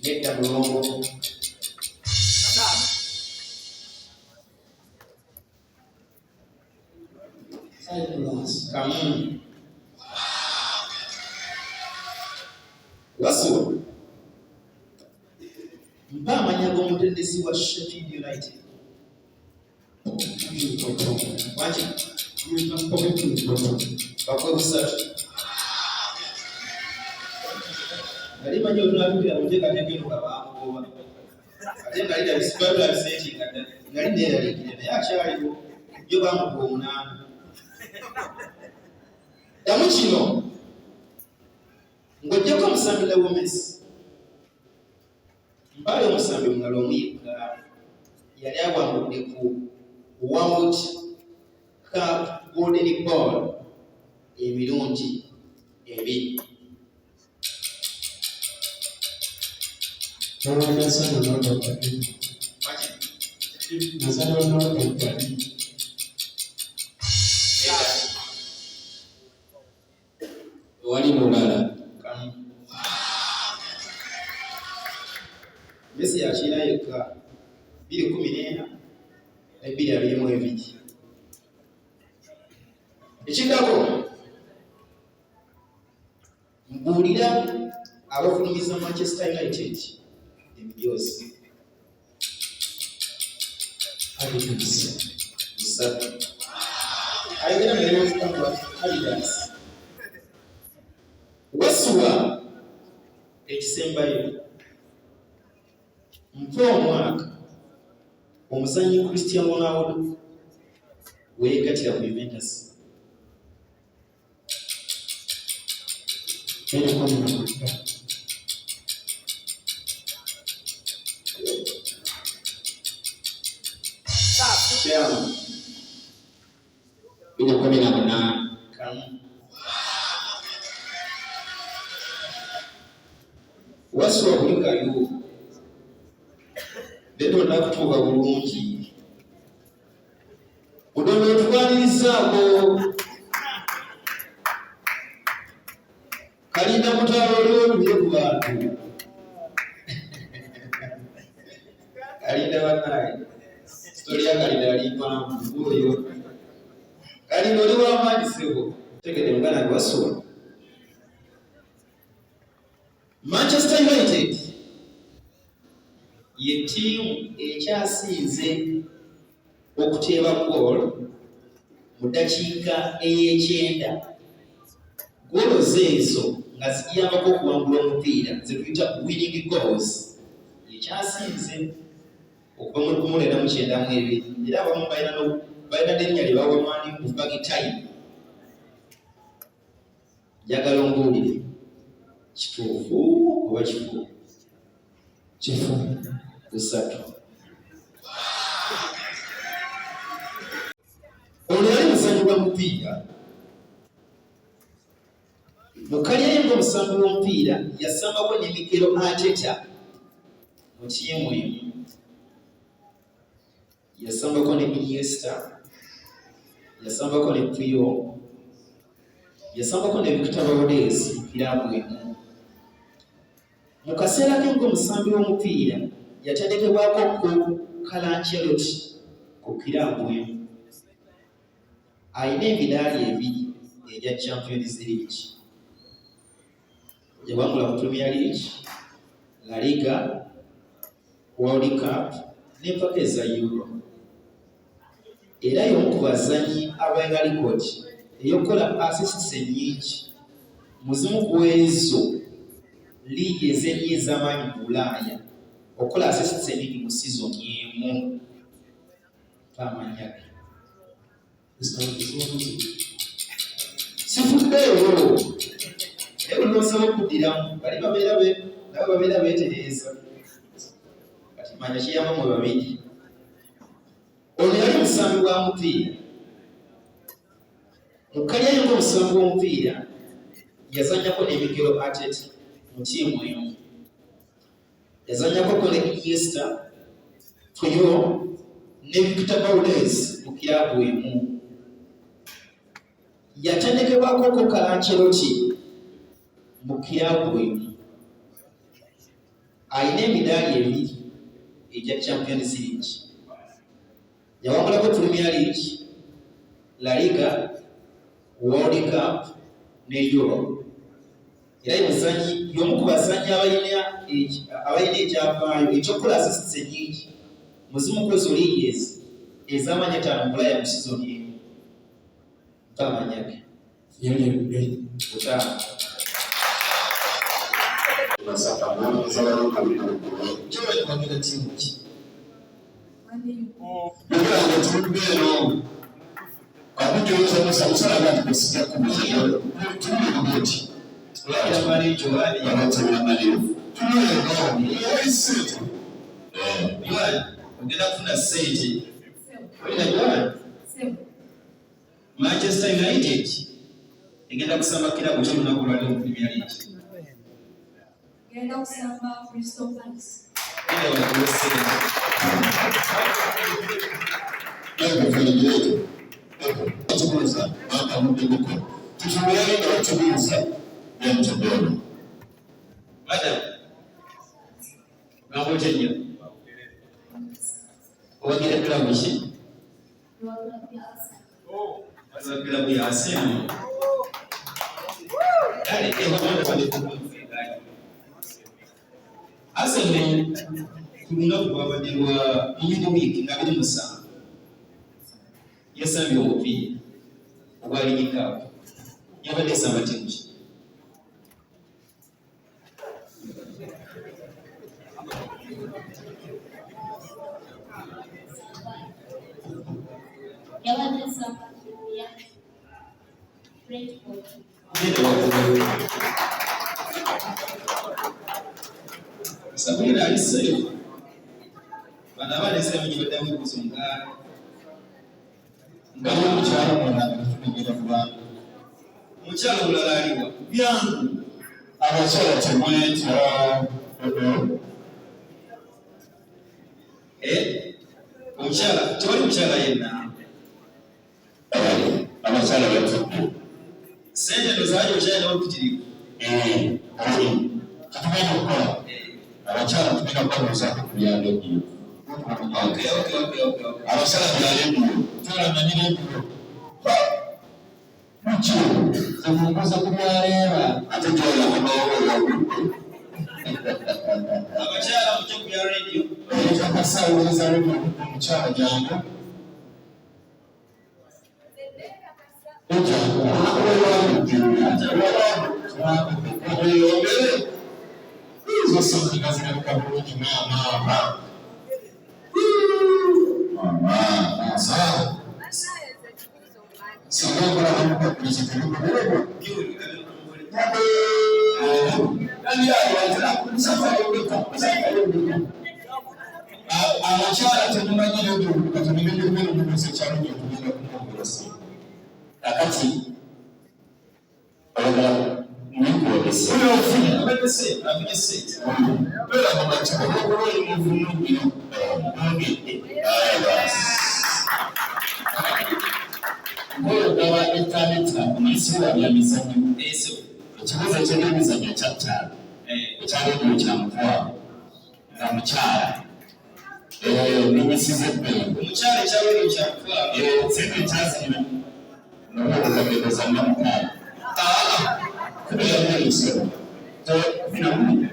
Nedda mulongo. Kamu. Wasu. Mpa amanya g'omutendesi wa Sheffield United. Waki? Bakwe busatu. Nali manyi olwatuukira muteeka tegeno kabamugoba. Ate nali nabisibadde abiseetinga ddala. Nali neeraliikirira naye akyaliwo yo bamugoba omunaana. Ddamu kino ng'oggyako omusambi Lewomesi. Mpaayo omusambi omulala omu yekka yali awangudde ku World Cup Golden Ball emirundi 2. Wali mulala Messi yakina yekka 2014 ne 2022. Ekiddako mbuulira abafulumiza Manchester United emijoozi musatu ayogera nayewotukamba Adidas wasuwa ekisembayo mpa omwaka omuzanyi Cristiano Ronaldo weegatira ku Juventus. Wasuwa kulikayo leero nakutuuka bulungi odono otwanirizaako kalinda mutalo olwoluye ku bantu kalinda banaye sitori ya kalinda alimpanvu oyo kalinda oli wamaanyi sebo tegede mugana gwasuwa. Manchester United ye ttiimu ekyasinze okuteeba goal mu ddakiika ey'ekyenda. Goolo zeezo nga zigiyambako okuwangula omupiira ze tuyita winning goals ekyasinze okuva mu 1992 era abamu balina n'erinnya lye bawamanyi mu bagitayi. Njagala ombuulire kituufu oba kifu? Kifu busatu. Ono yali muzannyi gwa mupiira mukalyayo ng'omusambi w'omupiira yasambako ne Mikel Arteta mu ttiimu emu. Yasambako ne Iniesta, yasambako ne Puyol, yasambako ne Victor Valdez kiraabu emu. Mu kaseera ke ng'omusambi w'omupiira yatendekebwako ku Ancelotti ku kiraabu emu. Alina emidaali 2 egya Champions League. Yawangula ku Premier League, La Liga, World Cup n'empaka eza Euro. Era y'omu ku bazannyi abalina likodi ey'okukola assists ennyingi mu zimu ku ezo liigi ez'ennyi ez'amaanyi mu Bulaaya okukola assists ennyingi mu season emu. Pamanya ge sifuddeewo naye nosaba okuddiramu bali nabo babeera beetereeza kati manya kiyamba mwe babiri. Ono yali musambi wa mupiira mukalyayo ng'omusambi w'omupiira yazannyako ne Mikel Arteta mu ttiimu emu. Yazannyako ne Iniesta, Puyol ne Victor Valdez mu kiraabu emu. Yatendekebwako Ancelotti mu kirabu emu alina emidaali ebiri egya Champions League. Yawangulako Premier League, La Liga, World Cup ne Euro. Era y'omu ku bazannyi abalina ekyafaayo ekyokukola asisitisi ennyingi muzimu kwezo liigi ez'amanya 5 mu Bulaya mu sizoni emu. Amanya ge Manchester United egenda kusamba kirabu ky'olunaku lwali mu Premier League. Egenda kusamba Crystal Palace. Madam, ngakoze nnyo. Owagira kirabu ki? Kirabu ya Arsenal. Arsenal ku lunaku lwabadde lwa midweek nga 27 yasambye omupiira ogwa League Cup. Yabadde esamba ttiimu ki? Yabadde esamba ya Brentford. Sabira alisayo. Bana bale sema nyibadamu kuzunga. Ngabo mchana mwana tunagira kuba. Mchana ulalaliwa. Byangu. Abasala temweta. Mchana, tewali mchana yenna. Abasala wetu. Sente ndo zaje uchaenda wakutiriku. Katumeni kukola. Abasala tupenda kukoza kubyalo byo. Okay. Abasala byalo byo. Tula manire byo. Mucho. Tufunguza kubyalera. Atatola kubawo. Abasala mucho kubyalo radio. Akasawuliza radio mukyala jangu. Akati abagala mwiko bese abese abese bela mama chako ko ni mvunugi ngoyo dawa internet n'isiwa ya mizanyo eso ikibazo cyo n'imizanyo cyatara cyane mu cyamutwa na mucyara n'imisize pe mucyara cyawe ni cyatwa sente cyazina no bakageza n'amukara kubera n'isoro to binamu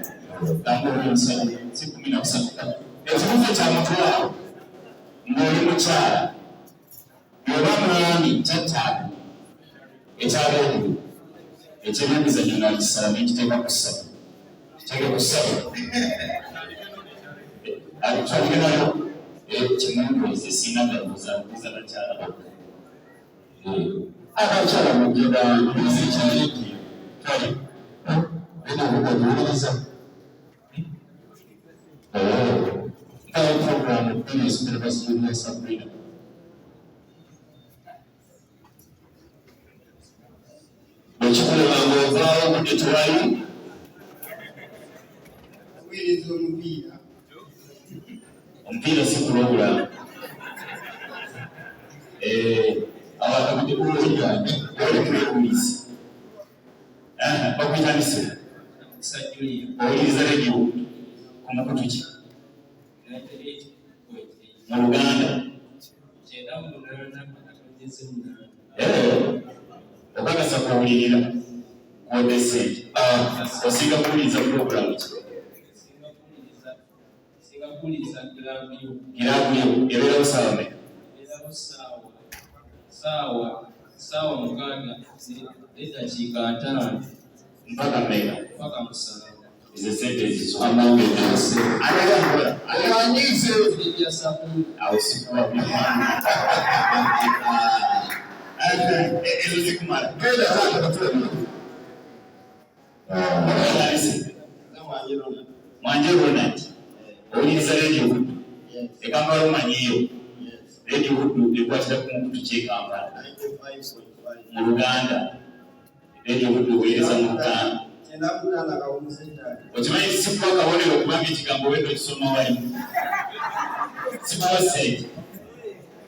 tambo n'isoro siku mina kusaka ikibazo cyamutwa muri mucyara mwami cyatara ekyalo ekyemizanyo n'akisaba n'ekiteka kusaba Alikuwa chimungu sina ndabuza bacyara abacyara mugenda n'izicyaniki kali bino bugaburiza kali program kuri supervisor ya Sabrina bachukule mambo zao kujitwai wilizo mpira si program abantu b'ubuhinga bari kuri polisi bakutanise Owuliriza radio ku mukutu ki mu Luganda? Okakasa kuwulirira kwodesente osinga kuwuliriza puroguramu ki? Giraavuyo ebeerawo ssaawa mmeka? Sawa mukaaga n'eddakiika 5 mpaka mmeka? mpaka 7. Izo sente ezizo amange ensi anayankola ayanyize ejja sabuni awo sikuwa ezo zikumala genda kaka katulema Mwanje Ronald owuliriza radio Buddu ekambala omanyiyo radio Buddu ekwatira ku mukutu ky'Ekampala mu Luganda. Radio Buddu owuliriza mu Luganda okimanyi sikuwa kabonero okubanga ekigambo wenda okisoma walimu sikuwa sente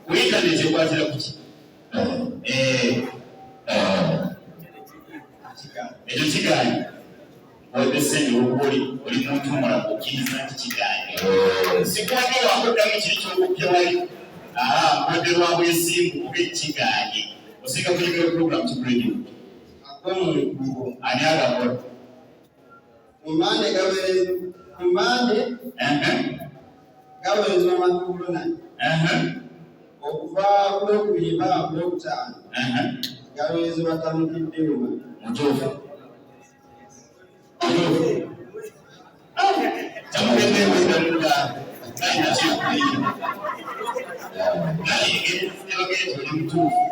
ku intaneti ekwatira ku ki? Ekyo kigaanyi odesente okuba oli muntu omulamu okkiriza nti kigaanyi sikwage wakuddamu kiri kyokupya wali nkodde lwa bwesimbu oba ekigaanyi osinga kuyigira puroguramu ki ku radio? Ani agakola? Kumande gaweerezebwa amatuluna okuva ku Lwokubiri mpaka ku Lwokutaano gaweerezebwa Tamukiddeuma. Mutuufu. Tamukiddeuma ddala talina kyekuyiga naye ebagenda oli mutuufu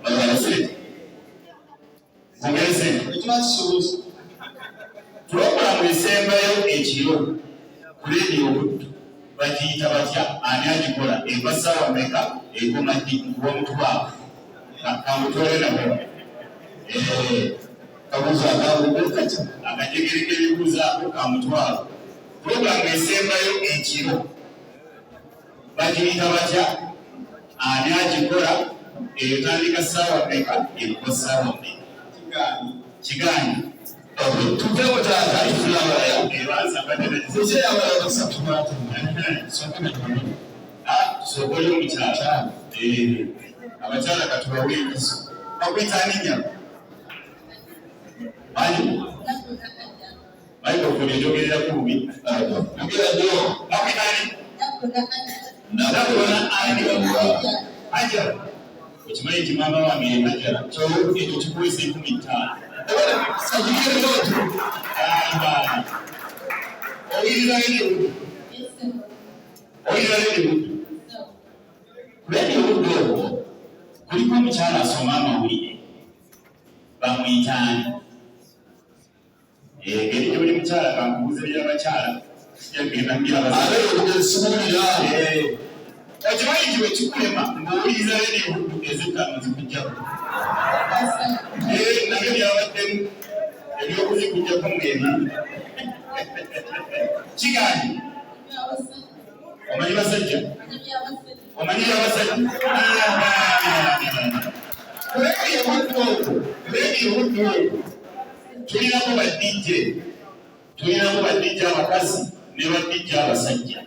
bagala sente mugeze Ekiba kisoboze puroguramu esembayo ekiro ku radio Buddu bagiyita batya? Ani agikola? Eva ssaawa mmeka? Ekoma ddi? Olw'omutwalo kamutwale nabo kabuuzo akawuka akajegereka ebibuuzo ako kamutwalo. Puroguramu esembayo ekiro bagiyita batya? Ani agikola? Etandika ssaawa mmeka? Eriko ssaawa mmeka? Kigaanyi tuvewo taata ifulabaya ebanza baddeezeyabala basatumaata soka oli omukyala abakyala katubawe enkiso bakwita ninnya ani mayikrofoni enjogerera kubi bakwita ani nakona ani ajala okimanyi nti maama wange yenajala ekyo kikuwesa 15. Oyirira radio Buddu? Oyirira radio Buddu? Radio Buddu okwo kuliko omukyala asoma amawulire bamuyita ani? Engeri gy'oli mukyala kankubuuza by'abakyala sijagenda mbirabazibuulira okimanyi nti bwe kikulema ng'owuliriza radio Buddu ez'ettaano zikujjako nabyo byabaddemu ebyokuzikujjako ng'ebiri kigaanyi omanyi basajja? Omanyi byabasajja? Radio Buddu okwo tulinamu badijje abakazi ne badijje abasajja.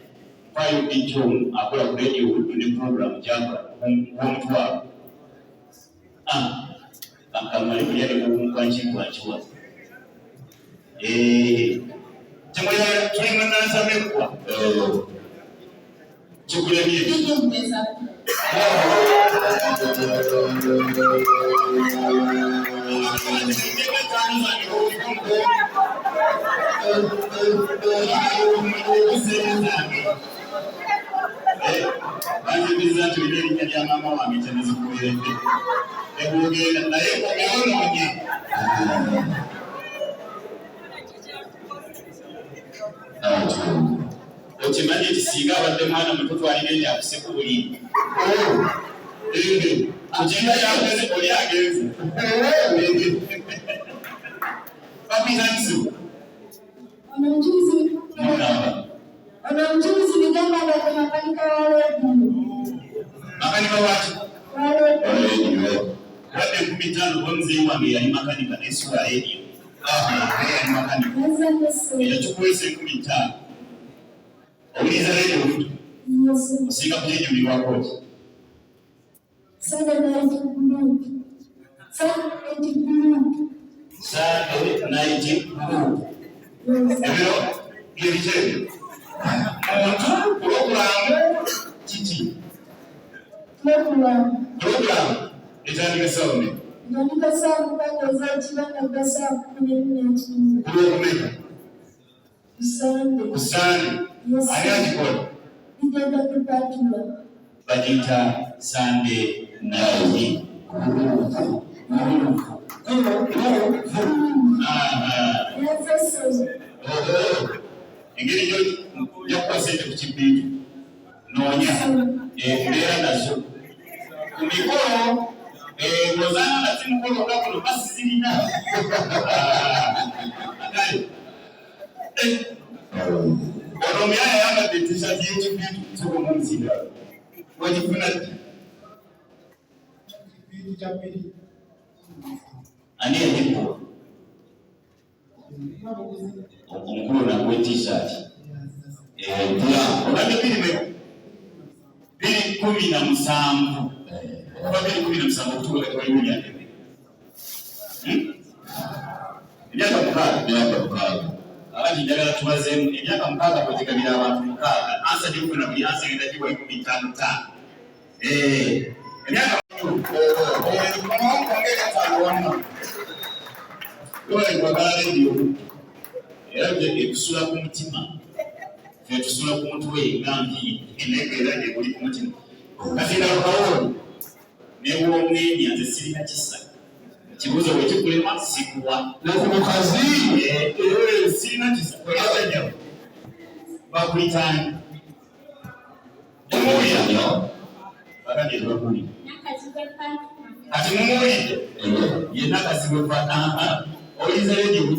Mpaayo dijje omu akola ku radio Buddu ne puroguramu gyakola w'omutwalo akamali kulyali kubunkwankinkwankiwa temulala tulina Nantameggwa kikulemye banjigiriza nti bina erinnya lya maama wange kyenezikubiredde ebwogenda naye ogeonoonya okimanyi nti singa abadde mwana muto twalire nti akuseku buliri kugenda yageze oli agenze bakwita nsibu Onomujuzi nigamba nga makanika wa redio. Makanika waki? Wa redio. Wadde 15 omuzee wange yali makanika n'essuula redio. Yachukwese 15. Uliza leo mtu. Usika kujenga miwako. Sunday night group. Program. Itandika sawa. Ndandika sawa kwa zaidi na basa kwenye mimi. Usani. Yes. Ayaji kwa. Ndio kupatula. Bajita Sunday night. Ingeri yo kwasete kuchibitu nonya mbera nazo mikoro ngozana na timu kwa ngako basi zilina Oromia yanga betisha yetu bitu tuko mzima wajifuna bitu cha pili aniye ndipo umkuru na kwa t-shirt wakati pili 17 kwa pili 17 kutoka katika yuni yake Nyaka mkaga Alaji njagala tuwaze nyaka mkaga katika bila abantu mkaga ansa jibu na biansa inatakiwa 15 nyaka kwa ongea tawana kwa gari ndio yaje kusula ku mutima tusula ku mutwe ngambi inegeraje kuli ku mutima kazinda kawo ne wo mwenye anze sirina kisa kibuzo bwe kikulema sikuwa na ku mukazi sirina kisa kwa yaje bakulitani umuya yo bakanje bakuli ati mumuyi yena kasiwe fa Oiza redio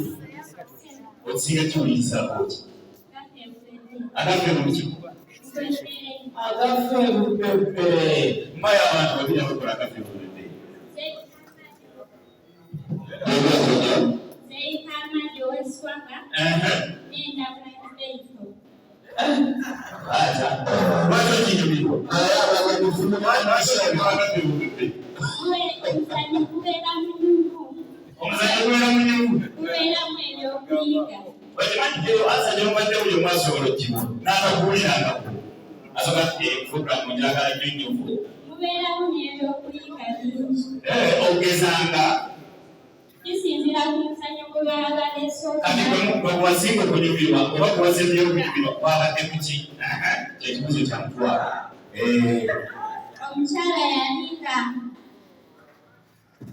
osinga kyulisa koji agafe muki agafe mupepe mbaya abantu babira bakola agafe mupepe wacho kinyo Omuzanyo gwera munyugu. Gwera mwenye okuyiga. Wajimanje asa nyomande ule mwasoro kibu. Nana kuulira ngako. Asoka program njagala nyugu. Gwera mwenye okuyiga bingi. Ogezanga. Kisinzira ku musanyo gw'abaagala esooka. Kati bwe wasinga okunyumirwa oba kuwasinga okunyumirwa kwabadde kuki? Ekibuzo kya mutwala. Omukyala yanika.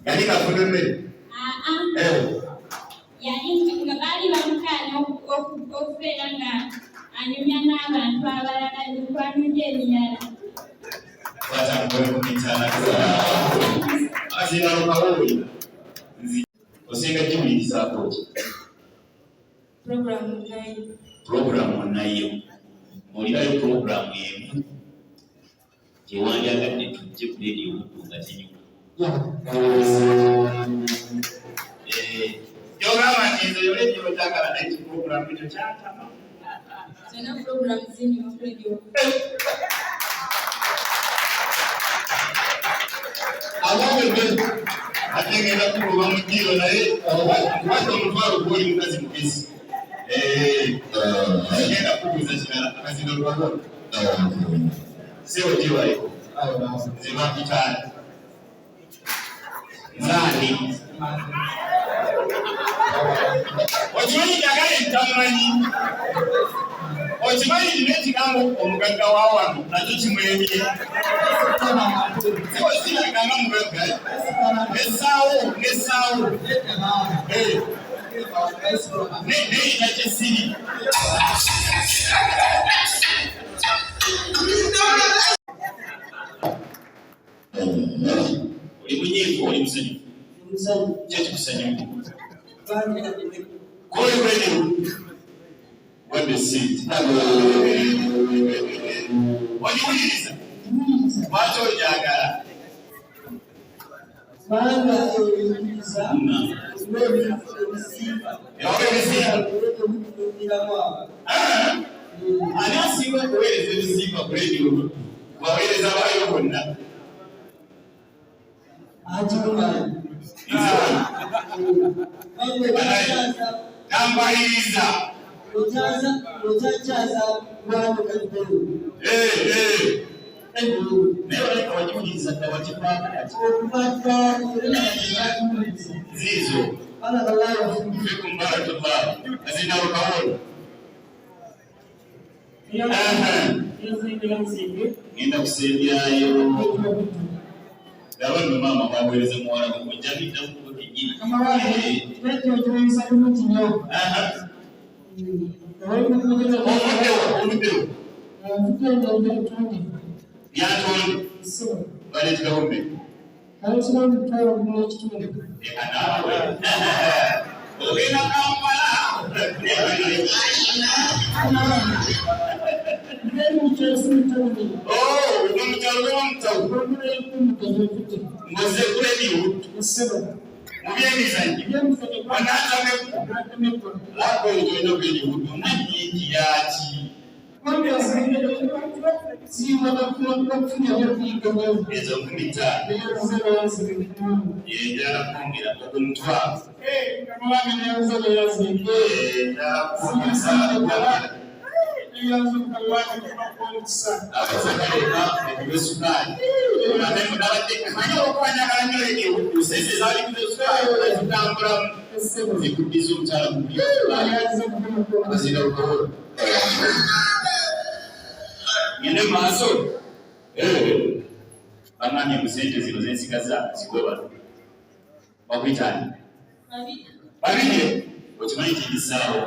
Yanika kunemmere. Yali nga baali bamukanya okubeera nga anyumya n'abantu abalala ebikwanyuja ebirala. Azinalukawooli osinga kiwulirizaako ki? Puroguramu nayo mulirayo puroguramu emu gyewandyagadde tujje ku leediyo Buddu nga kinyuka. Yogamba nti nze yo leediyo kyagala naye kipuroguramu ekyo kyatama. Zino puroguramu zino ku leediyo. Abongedde ategenda kugoba mu ddiiro naye wati omutwalo gw'oli mukazi mugezi. Agenda kubuuza kirala akazino lwabo. Sebo giwayo. Zima kitani. Nani? Okimanyi njagala entamanyi. Okimanyi nina ekigambo omugagga wa wano nakyo kimwemye. Sikigamba mugagga. N'essaawo. N'eyita kyesiri. Oli munyiivu oli musanyufu. Kyekikusanyufu. Koli bwene what the seat. Ojiwuliriza. Lwaki ogyagala? Kubanga oyinza Ani asinga okuweereza ebizimba ku leediyo waweereza baayo bonna tambaliriza naye oleka wagiwuliriza dda wakikwakati ziizo fikumbaratullah azinalukawolo ngenda kusembyayo gaba nno maama waweereza muwala gujjabiddakukotegina oluddewo byatonde baleeterawo mmere ogenda kampala omukyalo gw'omutawu ngoze kulediyo mu byemizannyo Nantameggwa laba ogenda okwedibudu nanyingi yaki ez'omumitano yenjala kwongera okumutwalo ngende maaso bamanye mu sente zino zensigaza zigoba bakuyitani babirye okimanyi kyegisaawo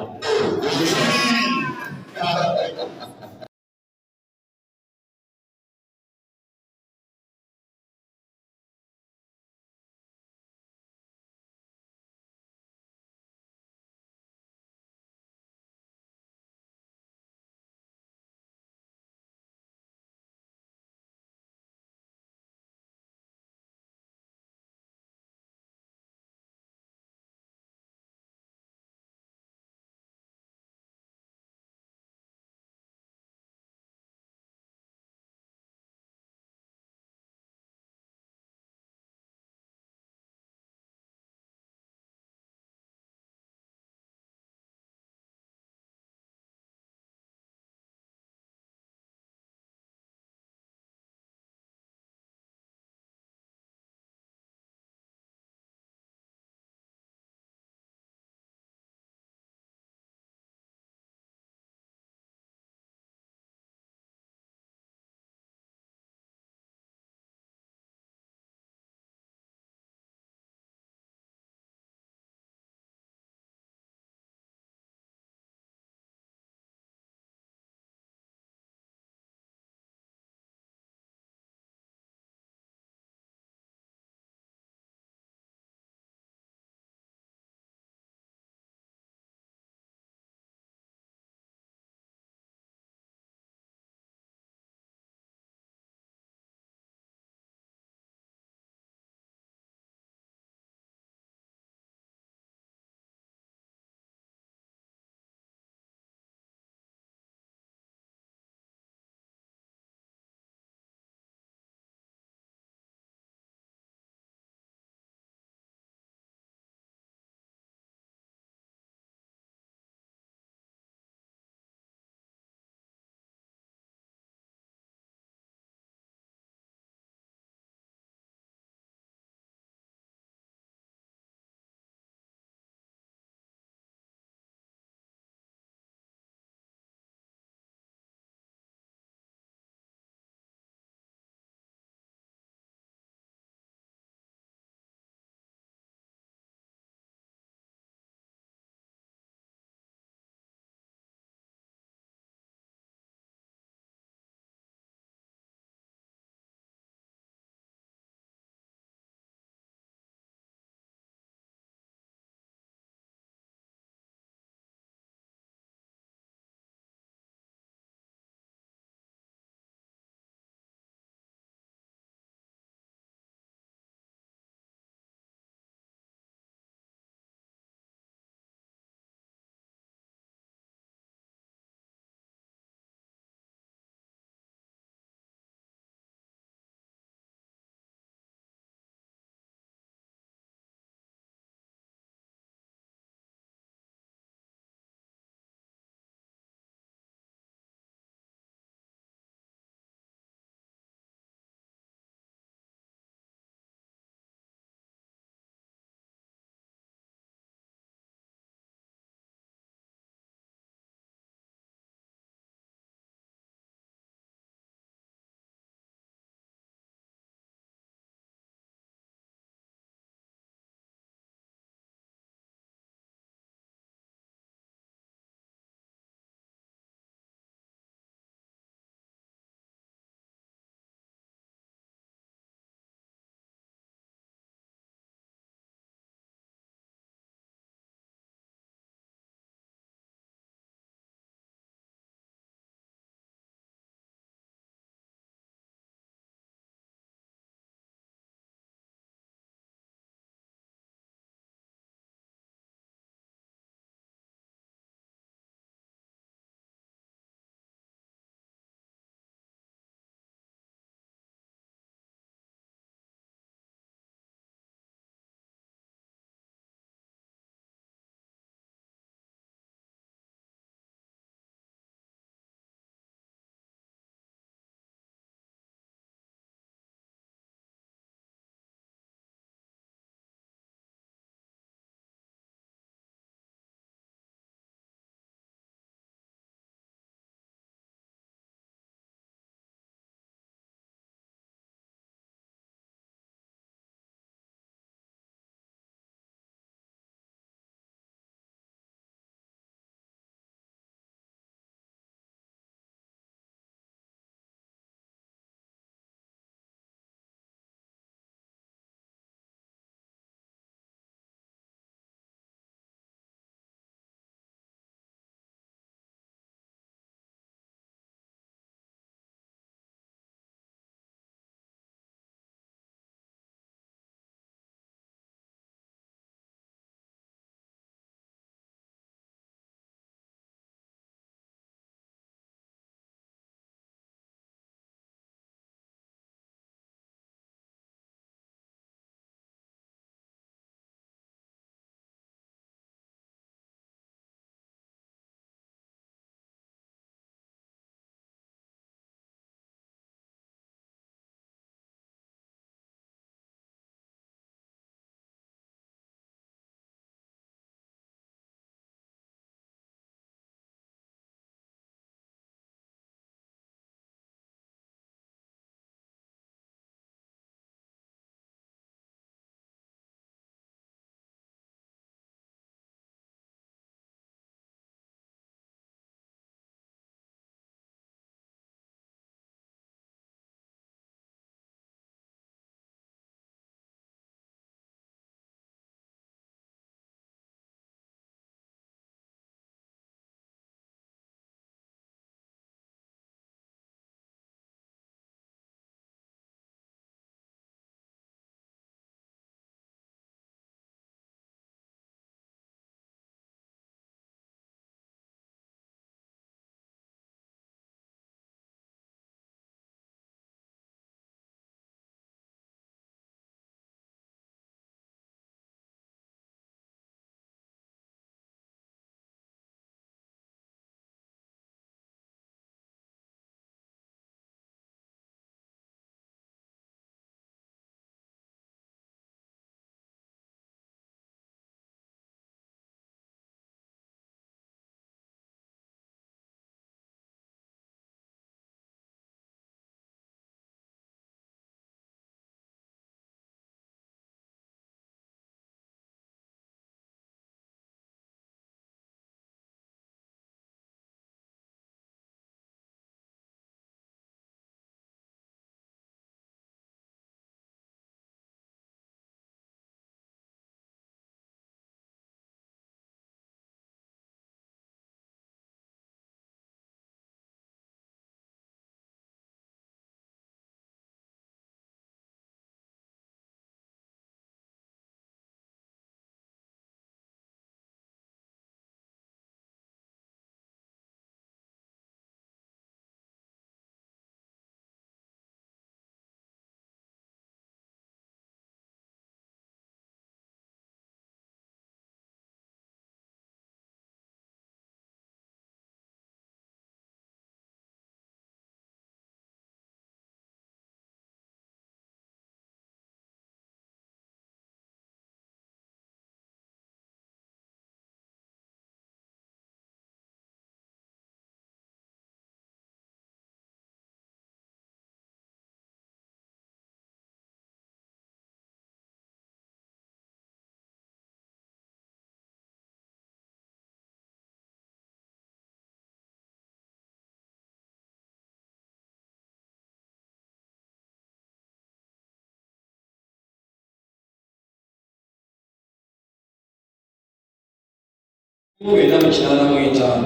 Mwenda mu 85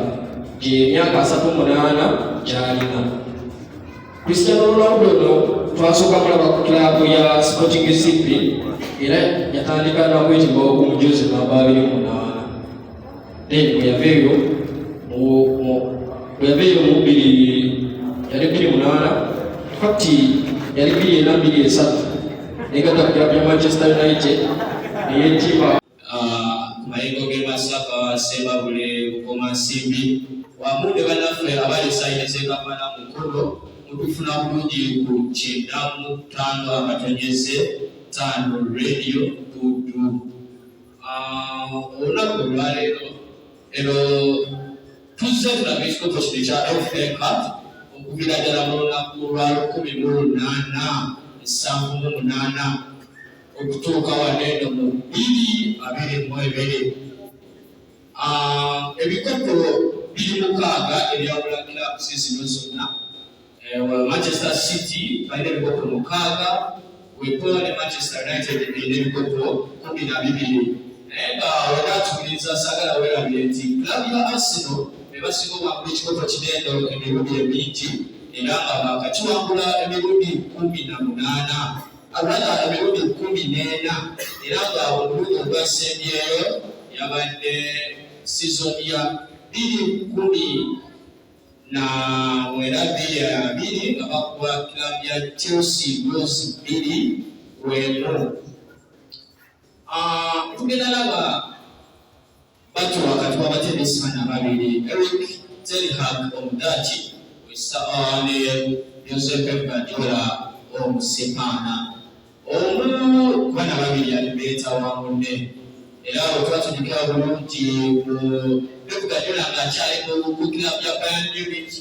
gy'emyaka 38 gy'alina. Cristiano Ronaldo twasooka mulaba ku kilabu ya Sporting CP era yatandika n'akwetibwa okumujuzi namba 28. Then bwe yaveeyo mu 2008 fakti yali 2023 negatta ku kilabu ya Manchester United neyetima Mayengo ge Masaka Sebabule Bukoma Nsimbi wamu ne bannaffe abali sayini z'egavana mukulu mutufuna bulungi ku 95 amatonyeze 5 radio tutu. Olunaku olwaleero ero tuzze tulaba ekikopo kino kya FA Cup okuviira ddala mu lunaku lwa 18 okutuuka waneeno mu 2022. Ebikopo biri mukaaga ebyawula kilabuzi zino zonna. Manchester City balina ebikopo 6, Wepo ne Manchester United balina ebikopo 12. Naye nga wenatukiriza saagala weerabire nti kilabu ya Arsenal be basinga obwangula ekikopo kinendo emirundi emingi era nga bakakiwangula emirundi 18. Abana emirundi 14 era nga omulundi ogwasembyeyo yabadde season ya 2010 nga bakuba kilabu ya Chelsea goals 2-1. Tugenda laba batu wakati w'abatenesi bana babiri Erik ten Hag Omudachi ne Joseph Guardiola Omusepana. Omu bana babiri alibeeta wa munne era otwatudikira bulungi Pep Guardiola ng'akyali ku kilabu ya Bayern Munich.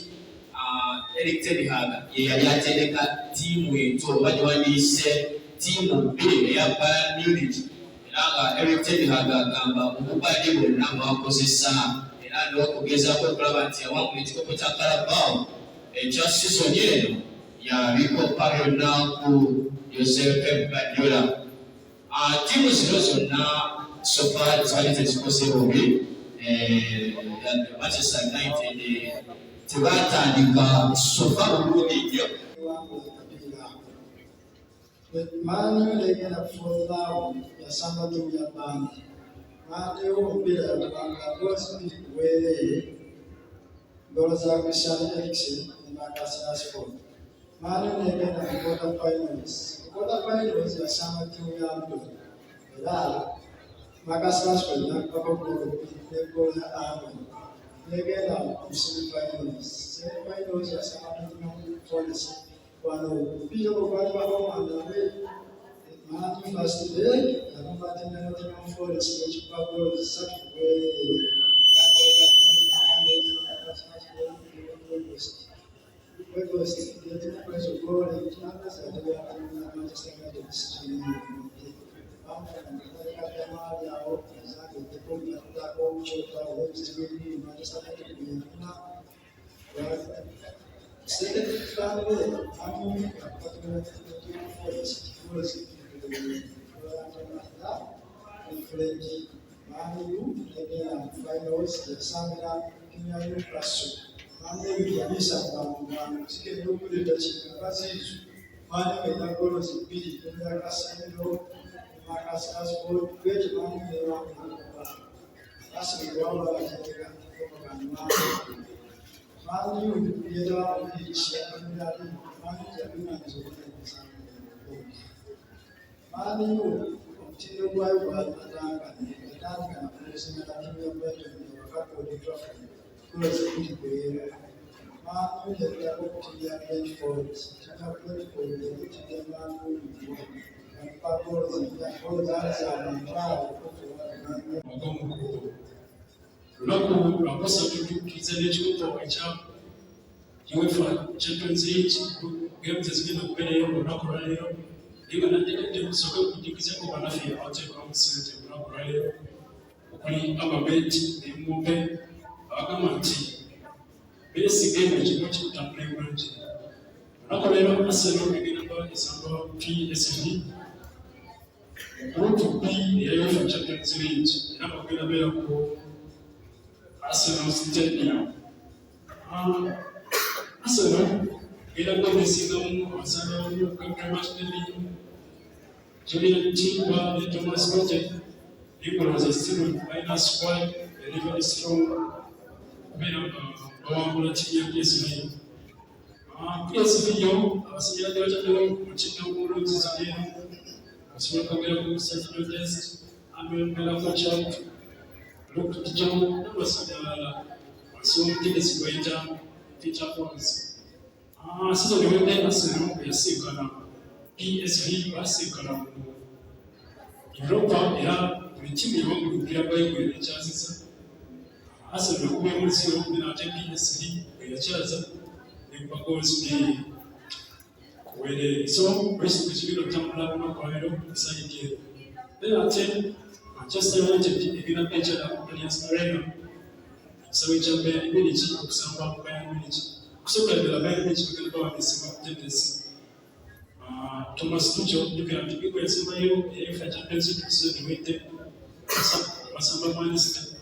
Erik ten Hag ye yali atereka ttiimu eto oba gyewandiise ttiimu 2 eya Bayern Munich era nga Erik ten Hag agamba obubadde bwonna bwakozesa era n'okugezaako okulaba nti yawangula ekikopo kya Carabao ekya sizoni eno yabikopa byonna ku Joseph Guardiola. Ttiimu zino zonna sofa zaali tezikoze bubi. Manchester United tebatandika sofa bulungi nnyo. Mani legenda kufuza yasamba timu ya bandi. Mani omupiira yatwanga gosi kuweereye goal za Christian Eriksen ne Manchester Sport. Mani legenda ku quarter finals. Quarter finals yasamba timu ya Empaka. Era Manchester Sport nakupaka goal ya Empaka. Legenda ku semi-finals. Semi-finals yasamba timu ya Forest. Quando o filho do pai vai mandar ver, mano faz ideia, eu não bati na outra mão fora, se eu te pago, sabe que foi gostei, eu tenho coisa boa, eu tinha nada certo, eu ia na Manchester United, vamos fazer a malha, a outra, sabe, depois de dar o outro, o Manchester United, Second family, family, finals, the Sandra, Kinyaru Prasu, Manu, Yamisa, Second leadership, Brazil, Manu, and Nagolos, Billy, Casino, Marcus Asbo, Great Manu, as we go over Manu, Yeda, Manu, continue by one and placing a better couple of traffic. Close to the Manu, the level to the bench for it, to have played for the Manu, and Pablos and Pablos and trial. Lunaku lwakosa tutuukiza n'ekikopo ekya UEFA Champions League games ezigenda kubeerayo olunaku lwaleero naye nga naddedde kusooka okujjukizako bannaffe abateekamu ssente olunaku lwaleero okuli Amabet ne Mumbe abagamba nti beesiga eno ekigo kikutambula bulungi. Olunaku leero Arsenal egenda kuba esamba PSV Group B eya UEFA Champions League era nga kugenda beera ku Arsenal Stadium. Arsenal, era gomesigamu wasalamu Kakrama Stadium. Julian Timber and Thomas Cote, people was a still minor squad, a very strong PSV. PSV, I was here to check out the roots. I was welcome to Central Test. I'm going to watch out. Look at the John, that was so this greater teacher was. So the way they are saying, we are sick on PSV, we are sick on Europa, we team you will be away with the chances. As a woman, we see open at PSV, we are chances. We are going to be so basically, we don't have no point beside it. Then I tell Manchester United, if you don't mention that, Arena. So we jump in village, some village. So the village we can go and see this. Thomas Tuchel, you can be quick as you if I jump into the way. Some man is